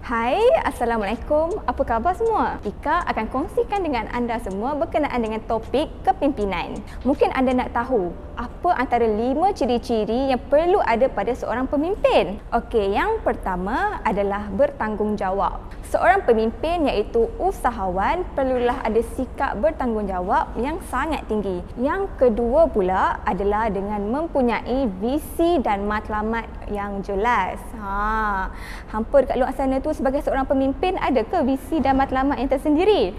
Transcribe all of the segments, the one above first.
Hai, Assalamualaikum. Apa khabar semua? Ika akan kongsikan dengan anda semua berkenaan dengan topik kepimpinan. Mungkin anda nak tahu apa antara 5 ciri-ciri yang perlu ada pada seorang pemimpin. Okey, yang pertama adalah bertanggungjawab. Seorang pemimpin iaitu usahawan perlulah ada sikap bertanggungjawab yang sangat tinggi. Yang kedua pula adalah dengan mempunyai visi dan matlamat yang jelas. Hampa dekat luar sana tu sebagai seorang pemimpin ada ke visi dan matlamat yang tersendiri?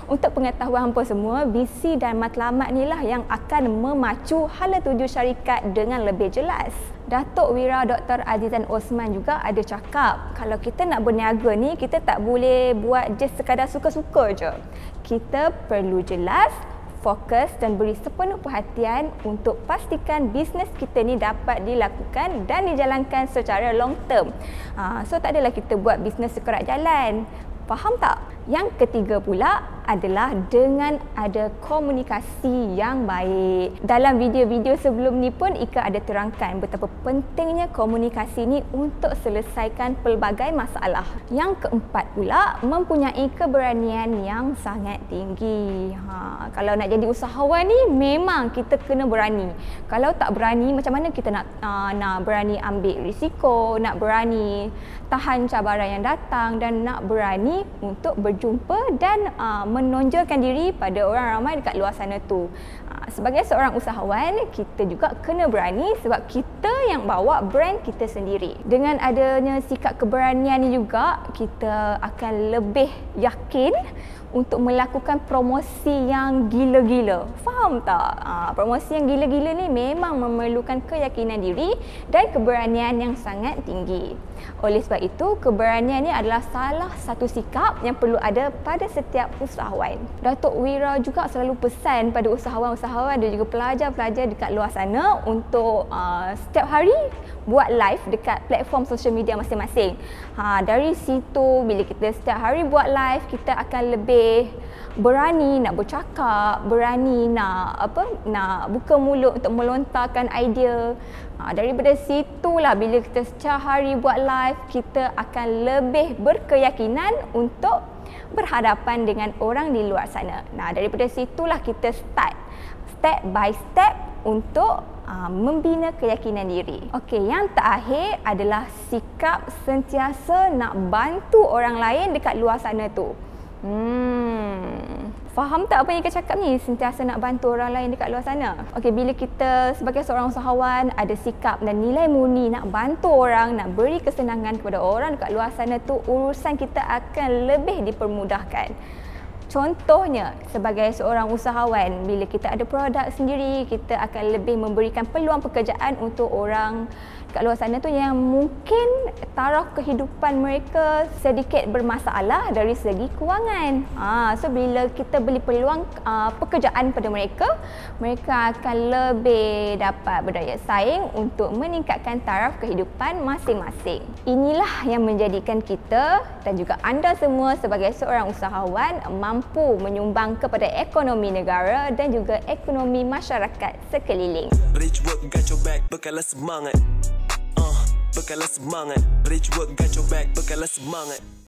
Untuk pengetahuan hampa semua, visi dan matlamat inilah yang akan memacu hala tuju syarikat dengan lebih jelas. Datuk Wira Dr. Azizan Osman juga ada cakap, kalau kita nak berniaga ni, kita tak boleh buat just sekadar suka-suka je. Kita perlu jelas, fokus dan beri sepenuh perhatian untuk pastikan bisnes kita ni dapat dilakukan dan dijalankan secara long term. So tak adalah kita buat bisnes sekerat jalan. Faham tak? Yang ketiga pula adalah dengan ada komunikasi yang baik. Dalam video-video sebelum ni pun Ika ada terangkan betapa pentingnya komunikasi ni untuk selesaikan pelbagai masalah. Yang keempat pula, mempunyai keberanian yang sangat tinggi. Kalau nak jadi usahawan ni memang kita kena berani. Kalau tak berani, macam mana kita nak berani ambil risiko, nak berani tahan cabaran yang datang dan nak berani untuk berjumpa dan menonjolkan diri pada orang ramai dekat luar sana tu. Sebagai seorang usahawan, kita juga kena berani sebab kita yang bawa brand kita sendiri. Dengan adanya sikap keberanian ni juga, kita akan lebih yakin untuk melakukan promosi yang gila-gila. Faham tak? Promosi yang gila-gila ni memang memerlukan keyakinan diri dan keberanian yang sangat tinggi. Oleh sebab itu, keberanian ni adalah salah satu sikap yang perlu ada pada setiap usahawan. Datuk Wira juga selalu pesan pada usahawan-usahawan dan juga pelajar-pelajar dekat luar sana untuk setiap hari buat live dekat platform social media masing-masing. Dari situ, bila kita setiap hari buat live, kita akan lebih berani nak bercakap, berani nak buka mulut untuk melontarkan idea. Daripada situlah bila kita setiap hari buat live, kita akan lebih berkeyakinan untuk berhadapan dengan orang di luar sana. Daripada situlah kita start step by step untuk membina keyakinan diri. Okey, yang terakhir adalah sikap sentiasa nak bantu orang lain dekat luar sana tu. Faham tak apa yang Ika cakap ni? Sentiasa nak bantu orang lain dekat luar sana. Okey, bila kita sebagai seorang usahawan ada sikap dan nilai murni nak bantu orang, nak beri kesenangan kepada orang dekat luar sana tu, urusan kita akan lebih dipermudahkan. Contohnya, sebagai seorang usahawan, bila kita ada produk sendiri, kita akan lebih memberikan peluang pekerjaan untuk orang kat luar sana tu yang mungkin taraf kehidupan mereka sedikit bermasalah dari segi kewangan. So bila kita beri peluang pekerjaan pada mereka, mereka akan lebih dapat berdaya saing untuk meningkatkan taraf kehidupan masing-masing. Inilah yang menjadikan kita dan juga anda semua sebagai seorang usahawan mampu menyumbang kepada ekonomi negara dan juga ekonomi masyarakat sekeliling. Rich work got your back, bekalah semangat. Bekalah semangat. Rich work got your back, bekalah semangat.